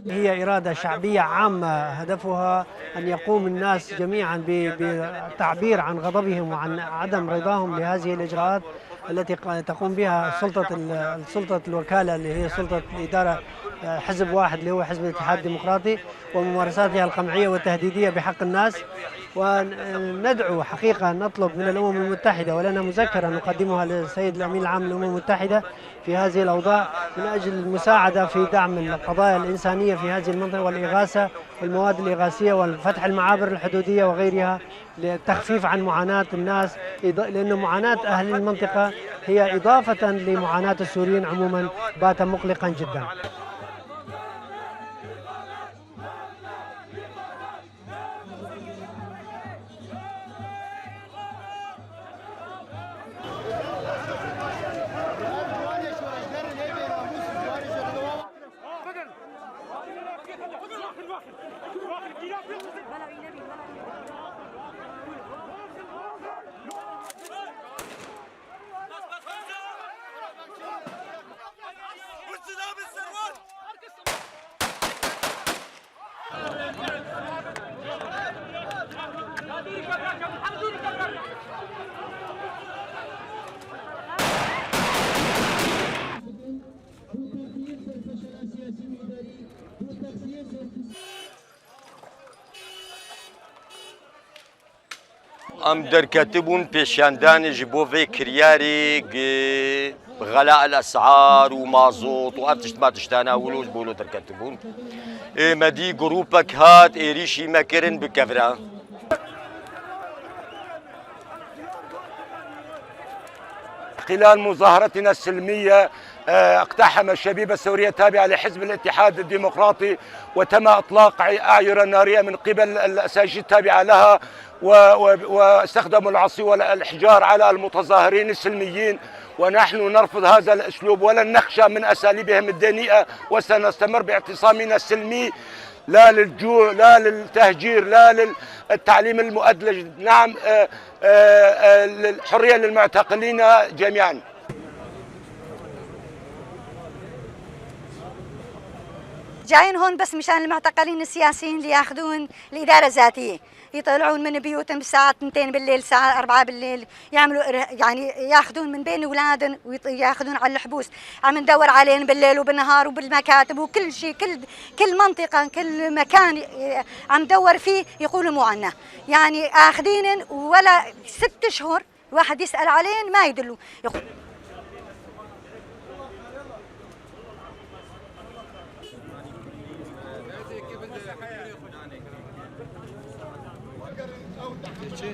هي إرادة شعبية عامة هدفها أن يقوم الناس جميعا بالتعبير عن غضبهم وعن عدم رضاهم لهذه الإجراءات التي تقوم بها سلطة الوكالة اللي هي سلطة الإدارة، حزب واحد اللي هو حزب الاتحاد الديمقراطي، وممارساتها القمعية والتهديدية بحق الناس. وندعو حقيقة نطلب من الأمم المتحدة، ولنا مذكرة نقدمها للسيد الأمين العام للأمم المتحدة في هذه الأوضاع من أجل المساعدة في دعم القضايا الإنسانية في هذه المنطقة والإغاثة والمواد الإغاثية وفتح المعابر الحدودية وغيرها للتخفيف عن معاناة الناس، لأن معاناة أهل المنطقة هي إضافة لمعاناة السوريين عموما بات مقلقا جدا. ام دركتبون پیشاندان جبو في كرياري غلاء الاسعار ومازوت وافتشت ما تشتانا ولوج بولو دركتبون مدي جروبك هات ايريشي مكرن بكفرا. خلال مظاهرتنا السلمية اقتحم الشبيبة السورية التابعة لحزب الاتحاد الديمقراطي وتم إطلاق أعير نارية من قبل الأساجيل التابعة لها، واستخدموا العصي والحجار على المتظاهرين السلميين، ونحن نرفض هذا الأسلوب ولن نخشى من أساليبهم الدنيءة، وسنستمر باعتصامنا السلمي لا للجوع لا للتهجير لا للتعليم المؤدلج، نعم الحرية للمعتقلين جميعا. جايين هون بس مشان المعتقلين السياسيين اللي ياخذون الإدارة الذاتية، يطلعون من بيوتهم الساعة 2 بالليل الساعة 4 بالليل، يعملوا يعني ياخذون من بين اولادهم وياخذون على الحبوس. عم ندور عليهم بالليل وبالنهار وبالمكاتب وكل شيء، كل منطقة كل مكان عم ندور فيه يقولوا مو عنا، يعني اخذين ولا 6 اشهر الواحد يسأل عليهم ما يدلوا. Şey